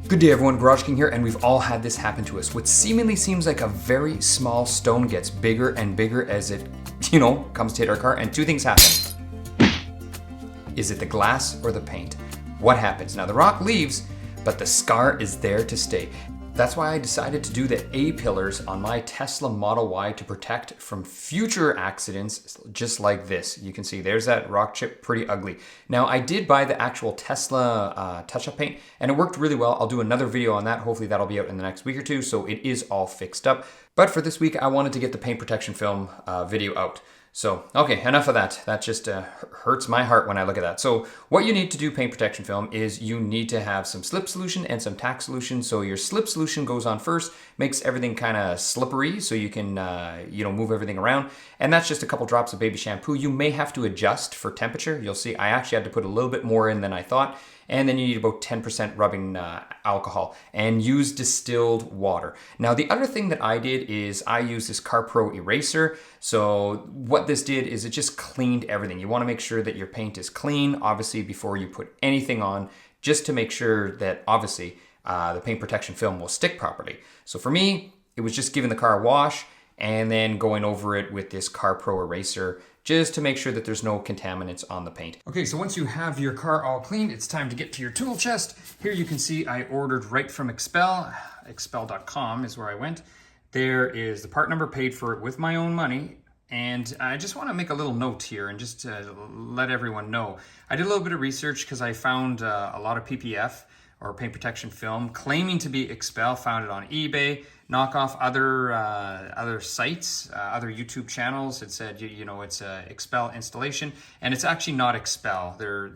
Good day everyone, GarageKing here, and we've all had this happen to us. What seemingly seems like a very small stone gets bigger and bigger as it, comes to hit our car, and two things happen. Is it the glass or the paint? What happens? Now the rock leaves, but the scar is there to stay. That's why I decided to do the A-pillars on my Tesla Model Y to protect from future accidents just like this. You can see there's that rock chip, pretty ugly. Now I did buy the actual Tesla touch-up paint and it worked really well. I'll do another video on that. Hopefully that'll be out in the next week or two, so it is all fixed up. But for this week, I wanted to get the paint protection film video out. So, okay, enough of that. That just hurts my heart when I look at that. So what you need to do paint protection film is you need to have some slip solution and some tack solution. So your slip solution goes on first, makes everything kind of slippery so you can, move everything around. And that's just a couple drops of baby shampoo. You may have to adjust for temperature. You'll see I actually had to put a little bit more in than I thought. And then you need about 10% rubbing alcohol and use distilled water. Now the other thing that I did is I used this CarPro eraser. So what this did is it just cleaned everything. You want to make sure that your paint is clean, obviously, before you put anything on, just to make sure that obviously the paint protection film will stick properly. So for me, it was just giving the car a wash and then going over it with this CarPro eraser just to make sure that there's no contaminants on the paint. Okay, so once you have your car all cleaned, it's time to get to your tool chest. Here you can see I ordered right from Xpel. Xpel.com is where I went. There is the part number, paid for it with my own money. And I just want to make a little note here and just let everyone know. I did a little bit of research because I found a lot of PPF or paint protection film claiming to be Xpel, found it on eBay, knockoff other sites, other YouTube channels. It said, it's a Xpel installation, and it's actually not Xpel. They're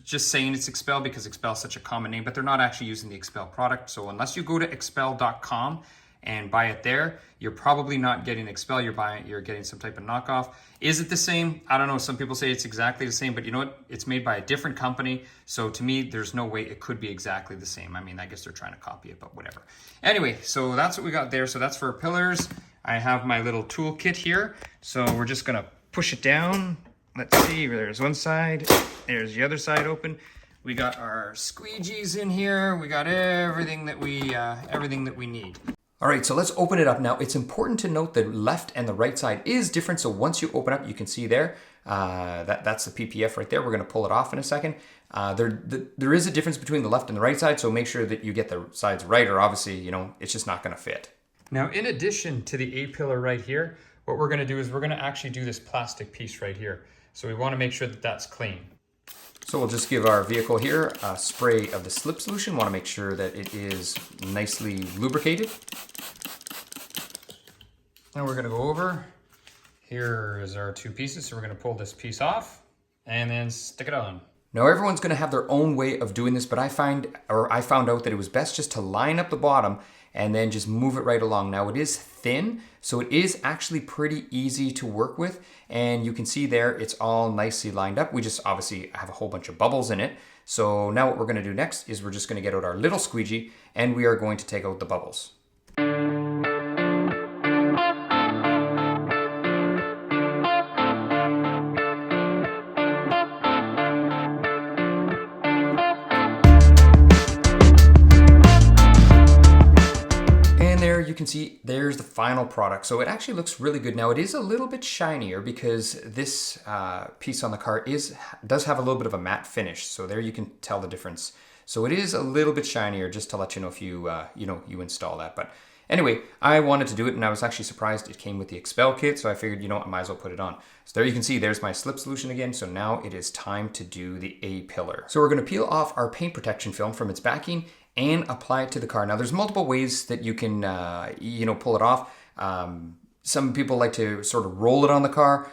just saying it's Xpel because Xpel is such a common name, but they're not actually using the Xpel product. So unless you go to Xpel.com and buy it there, you're probably not getting Xpel, you're getting some type of knockoff. Is it the same? I don't know. Some people say it's exactly the same, but you know what? It's made by a different company. So to me, there's no way it could be exactly the same. I mean, I guess they're trying to copy it, but whatever. Anyway, so that's what we got there. So that's for pillars. I have my little tool kit here. So we're just gonna push it down. Let's see, there's one side, there's the other side open. We got our squeegees in here. We got everything that we need. All right, so let's open it up now. It's important to note the left and the right side is different. So once you open up, you can see there, that's the PPF right there. We're gonna pull it off in a second. There is a difference between the left and the right side, so make sure that you get the sides right, or obviously, it's just not gonna fit. Now, in addition to the A-pillar right here, what we're gonna do is we're gonna actually do this plastic piece right here. So we wanna make sure that that's clean. So we'll just give our vehicle here a spray of the slip solution. Want to make sure that it is nicely lubricated. Now we're going to go over. Here is our two pieces. So we're going to pull this piece off and then stick it on. Now everyone's going to have their own way of doing this, but I found out that it was best just to line up the bottom and then just move it right along. Now it is thin, so it is actually pretty easy to work with. And you can see there, it's all nicely lined up. We just obviously have a whole bunch of bubbles in it. So now what we're gonna do next is we're just gonna get out our little squeegee and we are going to take out the bubbles. You can see there's the final product. So it actually looks really good. Now it is a little bit shinier because this piece on the car does have a little bit of a matte finish. So there you can tell the difference. So it is a little bit shinier, just to let you know if you you install that. But anyway, I wanted to do it and I was actually surprised it came with the Xpel kit. So I figured, I might as well put it on. So there you can see there's my slip solution again. So now it is time to do the A-pillar. So we're going to peel off our paint protection film from its backing and apply it to the car. Now there's multiple ways that you can, pull it off. Some people like to sort of roll it on the car.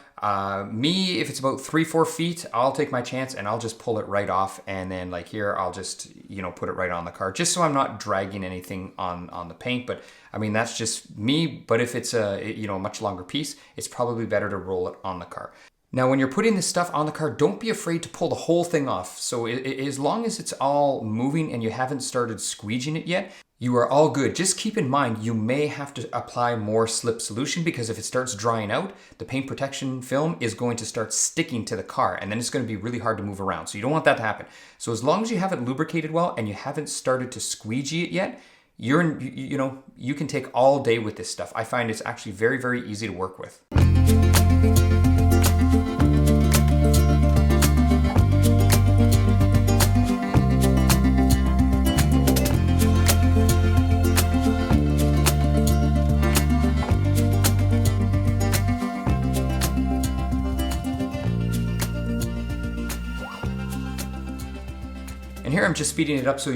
Me, if it's about 3-4 feet, I'll take my chance and I'll just pull it right off. And then like here, I'll just, put it right on the car, just so I'm not dragging anything on the paint. But I mean, that's just me. But if it's a much longer piece, it's probably better to roll it on the car. Now, when you're putting this stuff on the car, don't be afraid to pull the whole thing off. So as long as it's all moving and you haven't started squeegeeing it yet, You are all good. Just keep in mind, you may have to apply more slip solution because if it starts drying out, the paint protection film is going to start sticking to the car and then it's going to be really hard to move around. So you don't want that to happen. So as long as you have it lubricated well and you haven't started to squeegee it yet, you can take all day with this stuff. I find it's actually very, very easy to work with. And here I'm just speeding it up so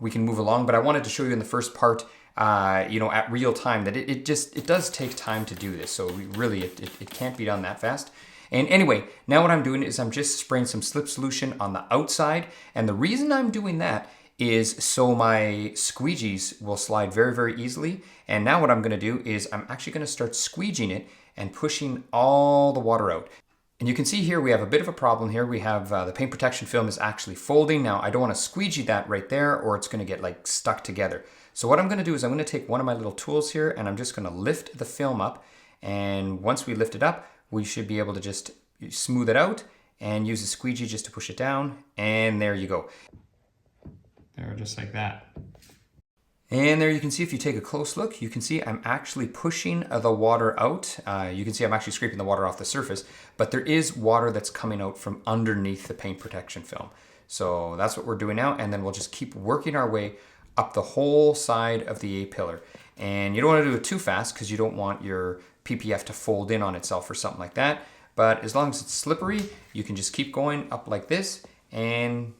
we can move along, but I wanted to show you in the first part, at real time that it does take time to do this. So it can't be done that fast. And anyway, now what I'm doing is I'm just spraying some slip solution on the outside. And the reason I'm doing that is so my squeegees will slide very, very easily. And now what I'm gonna do is I'm actually gonna start squeegeeing it and pushing all the water out. And you can see here we have a bit of a problem here. We have the paint protection film is actually folding. Now I don't want to squeegee that right there or it's going to get like stuck together. So what I'm going to do is I'm going to take one of my little tools here and I'm just going to lift the film up. And once we lift it up, we should be able to just smooth it out and use the squeegee just to push it down. And there you go. There, just like that. And there you can see, if you take a close look, you can see I'm actually pushing the water out. You can see I'm actually scraping the water off the surface, but there is water that's coming out from underneath the paint protection film. So that's what we're doing now. And then we'll just keep working our way up the whole side of the A-pillar. And you don't want to do it too fast because you don't want your PPF to fold in on itself or something like that. But as long as it's slippery, you can just keep going up like this. And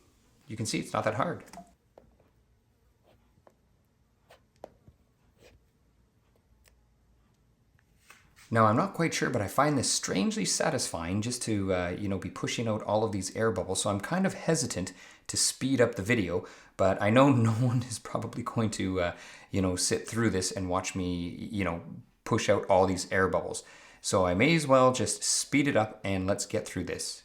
you can see it's not that hard. Now, I'm not quite sure, but I find this strangely satisfying just to, be pushing out all of these air bubbles. So I'm kind of hesitant to speed up the video, but I know no one is probably going to, sit through this and watch me, push out all these air bubbles. So I may as well just speed it up and let's get through this.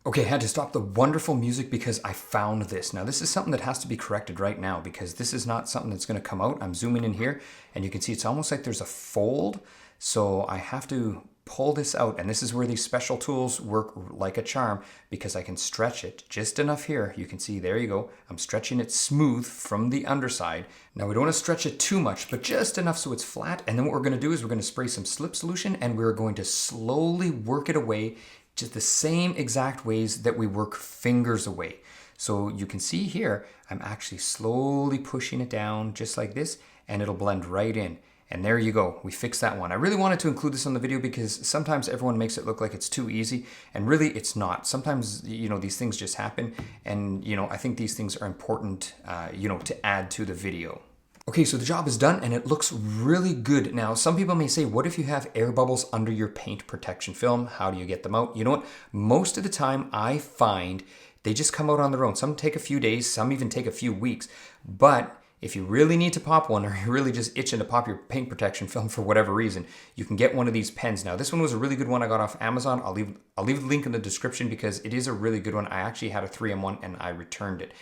Okay, I had to stop the wonderful music because I found this. Now, this is something that has to be corrected right now because this is not something that's going to come out. I'm zooming in here and you can see it's almost like there's a fold. So I have to pull this out, and this is where these special tools work like a charm because I can stretch it just enough here. You can see, there you go. I'm stretching it smooth from the underside. Now, we don't want to stretch it too much, but just enough so it's flat. And then what we're going to do is we're going to spray some slip solution and we're going to slowly work it away just the same exact ways that we work fingers away. So you can see here, I'm actually slowly pushing it down just like this, and it'll blend right in. And there you go, we fixed that one. I really wanted to include this on the video because sometimes everyone makes it look like it's too easy, and really it's not. Sometimes, these things just happen, and, I think these things are important, to add to the video. Okay, so the job is done and it looks really good. Now, some people may say, what if you have air bubbles under your paint protection film? How do you get them out? You know what? Most of the time I find they just come out on their own. Some take a few days, some even take a few weeks. But if you really need to pop one, or you're really just itching to pop your paint protection film for whatever reason, you can get one of these pens. Now, this one was a really good one I got off Amazon. I'll leave the link in the description because it is a really good one. I actually had a 3-in-1 and I returned it.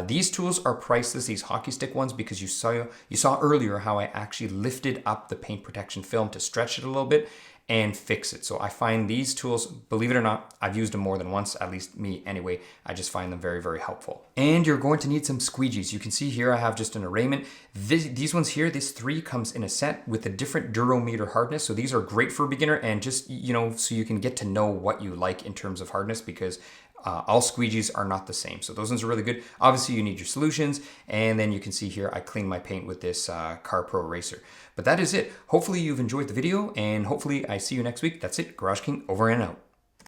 These tools are priceless, these hockey stick ones, because you saw earlier how I actually lifted up the paint protection film to stretch it a little bit and fix it. So I find these tools, believe it or not, I've used them more than once, at least me anyway. I just find them very, very helpful. And you're going to need some squeegees. You can see here I have just an arraignment. These ones here, this 3 comes in a set with a different durometer hardness. So these are great for a beginner and just, so you can get to know what you like in terms of hardness, because all squeegees are not the same. So those ones are really good. Obviously you need your solutions, and then you can see here I clean my paint with this Car Pro eraser. But that is it. Hopefully you've enjoyed the video, and hopefully I see you next week. That's it. GarageKing over and out.